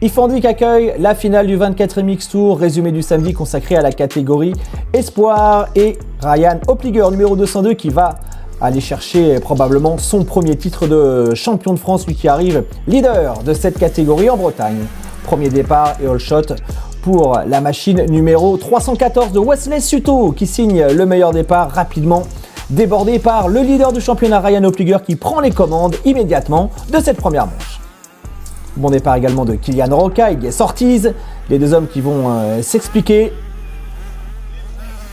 Ifandic accueille la finale du 24e X-Tour, résumé du samedi consacré à la catégorie Espoir et Ryan Opliger, numéro 202, qui va aller chercher probablement son premier titre de champion de France, lui qui arrive leader de cette catégorie en Bretagne. Premier départ et all shot pour la machine numéro 314 de Wesley Suto qui signe le meilleur départ rapidement, débordé par le leader du championnat Ryan Opliger qui prend les commandes immédiatement de cette première manche. Bon départ également de Kylian Roca et Elias Ortiz, les deux hommes qui vont s'expliquer.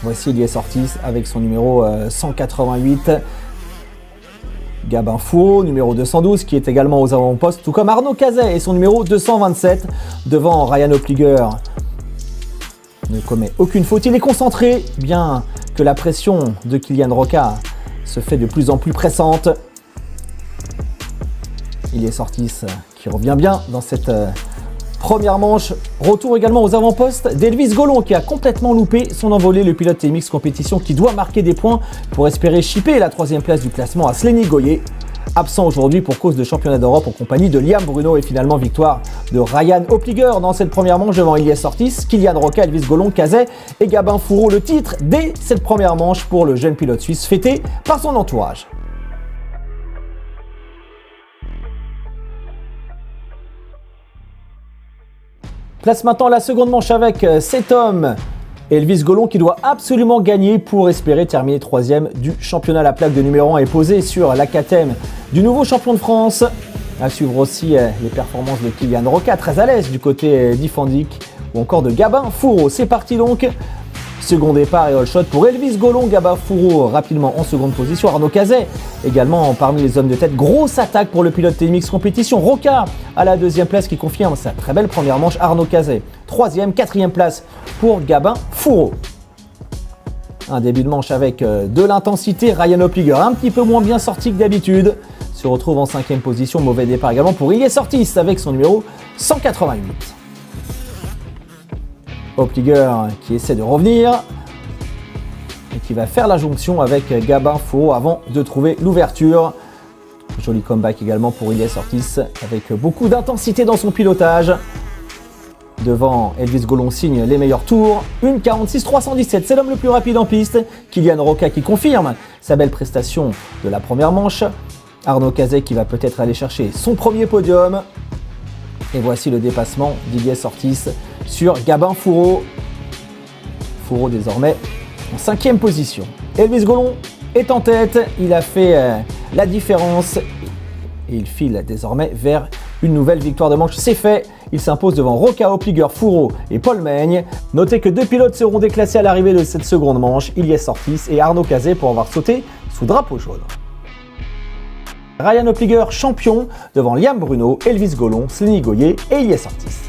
Voici Elias Ortiz avec son numéro 188. Gabin Fourreau, numéro 212, qui est également aux avant-postes, tout comme Arnaud Cazet et son numéro 227 devant Ryan Opliger. Ne commet aucune faute, il est concentré, bien que la pression de Kylian Roca se fait de plus en plus pressante. Elias Ortiz qui revient bien dans cette première manche. Retour également aux avant-postes d'Elvis Golon qui a complètement loupé son envolée, le pilote TMX Compétition qui doit marquer des points pour espérer chipper la 3e place du classement à Slenny Goyer. Absent aujourd'hui pour cause de championnat d'Europe en compagnie de Liam Bruno et finalement victoire de Ryan Opliger dans cette première manche devant Elias Ortiz, Kylian Roca, Elvis Golon, Cazet et Gabin Fourreau. Le titre dès cette première manche pour le jeune pilote suisse fêté par son entourage. Place maintenant la seconde manche avec cet homme, Elvis Golon, qui doit absolument gagner pour espérer terminer 3e du championnat. La plaque de numéro 1 est posée sur la KTM du nouveau champion de France. À suivre aussi les performances de Kylian Roca, très à l'aise du côté d'Ifandic ou encore de Gabin Fourreau. C'est parti donc. Second départ et all shot pour Elvis Golon, Gabin Fourreau rapidement en seconde position. Arnaud Cazet également parmi les hommes de tête. Grosse attaque pour le pilote TMX Compétition. Roca à la 2e place qui confirme sa très belle première manche. Arnaud Cazet 3e, 4e place pour Gabin Fourreau. Un début de manche avec de l'intensité. Ryan Opliger un petit peu moins bien sorti que d'habitude. Se retrouve en 5e position. Mauvais départ également pour Elias Ortiz avec son numéro 188. Opliger qui essaie de revenir et qui va faire la jonction avec Gabin Fourreau avant de trouver l'ouverture. Joli comeback également pour Elias Ortiz avec beaucoup d'intensité dans son pilotage. Devant, Elvis Golon signe les meilleurs tours. 1:46.317, c'est l'homme le plus rapide en piste. Kylian Roca qui confirme sa belle prestation de la première manche. Arnaud Cazet qui va peut-être aller chercher son premier podium. Et voici le dépassement d'Elias Ortiz sur Gabin Fourreau. Fourreau désormais en 5e position. Elvis Golon est en tête, il a fait la différence et il file désormais vers une nouvelle victoire de manche. C'est fait, il s'impose devant Roca, Opliger, Fourreau et Paul Meigne. Notez que 2 pilotes seront déclassés à l'arrivée de cette seconde manche, Elias Ortiz et Arnaud Cazet pour avoir sauté sous drapeau jaune. Ryan Opliger champion devant Liam Bruno, Elvis Golon, Slenny Goyer et Elias Ortiz.